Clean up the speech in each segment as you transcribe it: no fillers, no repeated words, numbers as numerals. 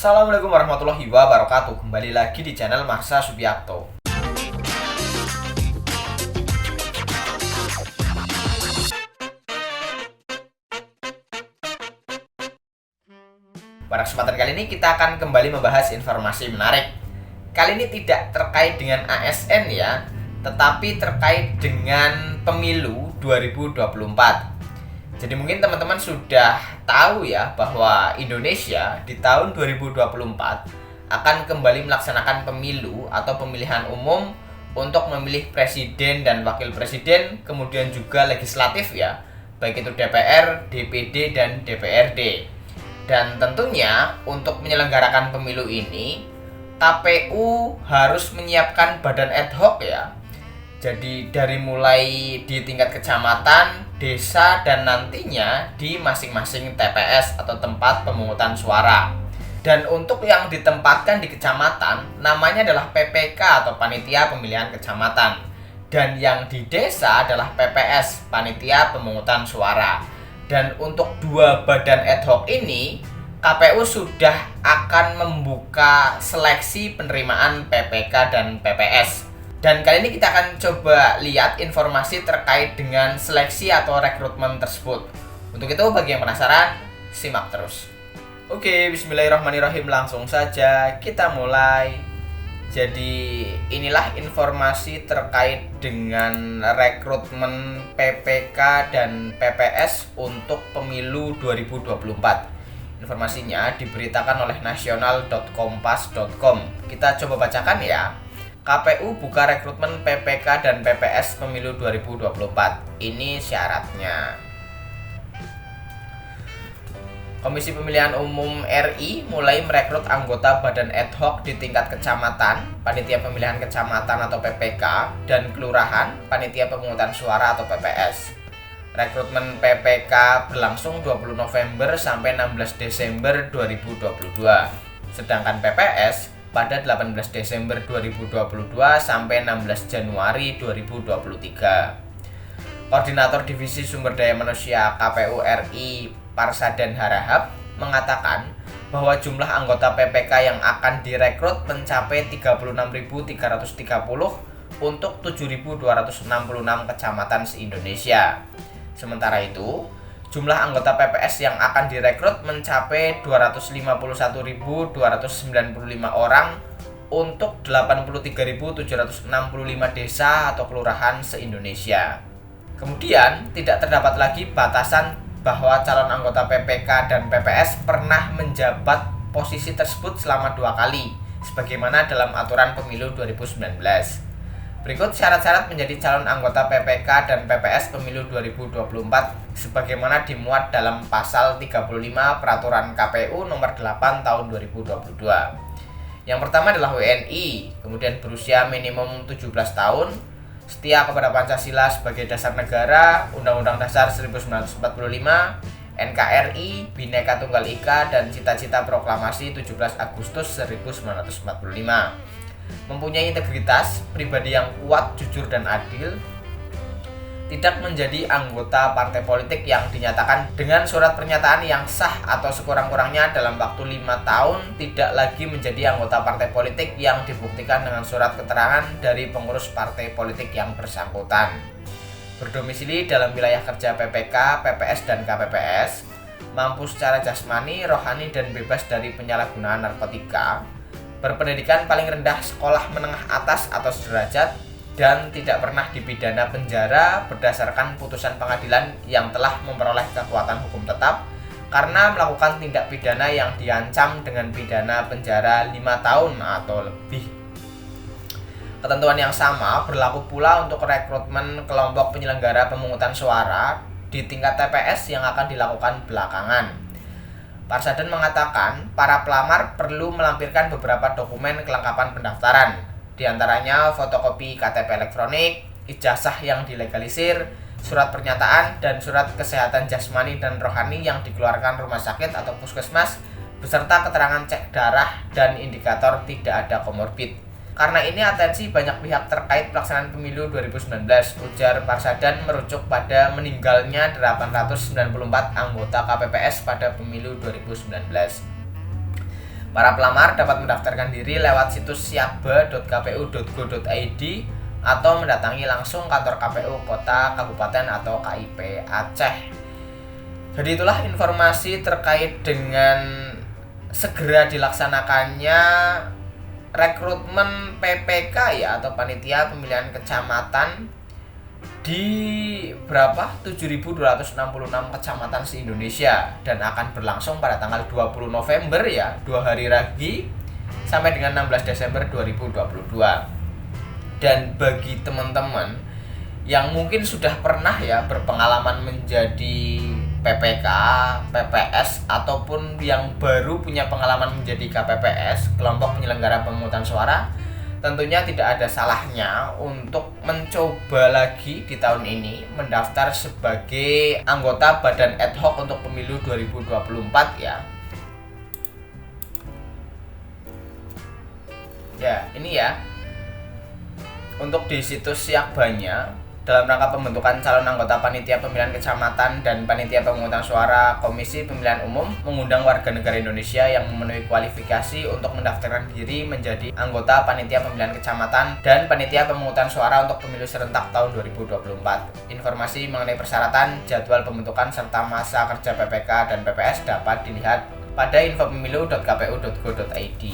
Assalamualaikum warahmatullahi wabarakatuh. Kembali lagi di channel Marsha Subiakto. Pada kesempatan kali ini kita akan kembali membahas informasi menarik. Kali ini tidak terkait dengan ASN ya, tetapi terkait dengan pemilu 2024. Jadi mungkin teman-teman sudah tahu ya bahwa Indonesia di tahun 2024 akan kembali melaksanakan pemilu atau pemilihan umum untuk memilih presiden dan wakil presiden, kemudian juga legislatif ya, baik itu DPR, DPD, dan DPRD. Dan tentunya untuk menyelenggarakan pemilu ini, KPU harus menyiapkan badan ad hoc ya. Jadi dari mulai di tingkat kecamatan, desa, dan nantinya di masing-masing TPS atau tempat pemungutan suara. Dan untuk yang ditempatkan di kecamatan, namanya adalah PPK atau Panitia Pemilihan Kecamatan. Dan yang di desa adalah PPS, Panitia Pemungutan Suara. Dan untuk dua badan ad hoc ini, KPU sudah akan membuka seleksi penerimaan PPK dan PPS. Dan kali ini kita akan coba lihat informasi terkait dengan seleksi atau rekrutmen tersebut. Untuk itu, bagi yang penasaran, simak terus. Oke, bismillahirrahmanirrahim, langsung saja kita mulai. Jadi, inilah informasi terkait dengan rekrutmen PPK dan PPS untuk pemilu 2024. Informasinya diberitakan oleh nasional.kompas.com. Kita coba bacakan ya. KPU buka rekrutmen PPK dan PPS pemilu 2024. Ini syaratnya. Komisi Pemilihan Umum RI mulai merekrut anggota badan ad hoc di tingkat kecamatan, Panitia Pemilihan Kecamatan atau PPK, dan kelurahan, Panitia Pemungutan Suara atau PPS. Rekrutmen PPK berlangsung 20 November sampai 16 Desember 2022. Sedangkan PPS pada 18 Desember 2022 sampai 16 Januari 2023. Koordinator Divisi Sumber Daya Manusia KPU RI Parsadan Harahap mengatakan bahwa jumlah anggota PPK yang akan direkrut mencapai 36.330 untuk 7.266 kecamatan se-Indonesia. Sementara itu, jumlah anggota PPS yang akan direkrut mencapai 251.295 orang untuk 83.765 desa atau kelurahan se-Indonesia. Kemudian, tidak terdapat lagi batasan bahwa calon anggota PPK dan PPS pernah menjabat posisi tersebut selama 2 kali, sebagaimana dalam aturan pemilu 2019. Berikut syarat-syarat menjadi calon anggota PPK dan PPS pemilu 2024 sebagaimana dimuat dalam pasal 35 Peraturan KPU nomor 8 tahun 2022. Yang pertama adalah WNI, kemudian berusia minimum 17 tahun, setia kepada Pancasila sebagai dasar negara, Undang-Undang Dasar 1945, NKRI, Bhinneka Tunggal Ika, dan cita-cita proklamasi 17 Agustus 1945. Mempunyai integritas, pribadi yang kuat, jujur, dan adil, tidak menjadi anggota partai politik yang dinyatakan dengan surat pernyataan yang sah atau sekurang-kurangnya dalam waktu 5 tahun, tidak lagi menjadi anggota partai politik yang dibuktikan dengan surat keterangan dari pengurus partai politik yang bersangkutan. Berdomisili dalam wilayah kerja PPK, PPS, dan KPPS, mampu secara jasmani, rohani, dan bebas dari penyalahgunaan narkotika, berpendidikan paling rendah sekolah menengah atas atau sederajat, dan tidak pernah dipidana penjara berdasarkan putusan pengadilan yang telah memperoleh kekuatan hukum tetap karena melakukan tindak pidana yang diancam dengan pidana penjara 5 tahun atau lebih. Ketentuan yang sama berlaku pula untuk rekrutmen kelompok penyelenggara pemungutan suara di tingkat TPS yang akan dilakukan belakangan. Parsadan mengatakan para pelamar perlu melampirkan beberapa dokumen kelengkapan pendaftaran, diantaranya fotokopi KTP elektronik, ijazah yang dilegalisir, surat pernyataan, dan surat kesehatan jasmani dan rohani yang dikeluarkan rumah sakit atau puskesmas, beserta keterangan cek darah dan indikator tidak ada komorbid. Karena ini atensi banyak pihak terkait pelaksanaan pemilu 2019, ujar Parsadan merujuk pada meninggalnya 894 anggota KPPS pada pemilu 2019. Para pelamar dapat mendaftarkan diri lewat situs siaba.kpu.go.id atau mendatangi langsung kantor KPU Kota, Kabupaten, atau KIP Aceh. Jadi itulah informasi terkait dengan segera dilaksanakannya rekrutmen PPK ya, atau Panitia Pemilihan Kecamatan di berapa? 7.266 kecamatan se-Indonesia, dan akan berlangsung pada tanggal 20 November ya, 2 hari lagi, sampai dengan 16 Desember 2022. Dan bagi teman-teman yang mungkin sudah pernah ya berpengalaman menjadi PPK, PPS, ataupun yang baru punya pengalaman menjadi KPPS, kelompok penyelenggara pemungutan suara, tentunya tidak ada salahnya untuk mencoba lagi di tahun ini mendaftar sebagai anggota Badan Ad Hoc untuk Pemilu 2024 ya. Ya, ini ya. Untuk di situs Siakbanya, dalam rangka pembentukan calon anggota Panitia Pemilihan Kecamatan dan Panitia Pemungutan Suara Komisi Pemilihan Umum mengundang warga negara Indonesia yang memenuhi kualifikasi untuk mendaftarkan diri menjadi anggota Panitia Pemilihan Kecamatan dan Panitia Pemungutan Suara untuk Pemilu Serentak tahun 2024. Informasi mengenai persyaratan, jadwal pembentukan, serta masa kerja PPK dan PPS dapat dilihat pada infopemilu.kpu.go.id.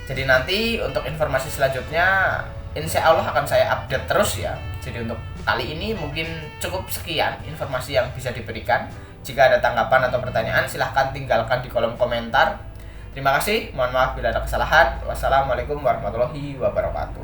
Jadi nanti untuk informasi selanjutnya insya Allah akan saya update terus ya. Jadi untuk kali ini mungkin cukup sekian informasi yang bisa diberikan. Jika ada tanggapan atau pertanyaan, silahkan tinggalkan di kolom komentar. Terima kasih, mohon maaf bila ada kesalahan. Wassalamualaikum warahmatullahi wabarakatuh.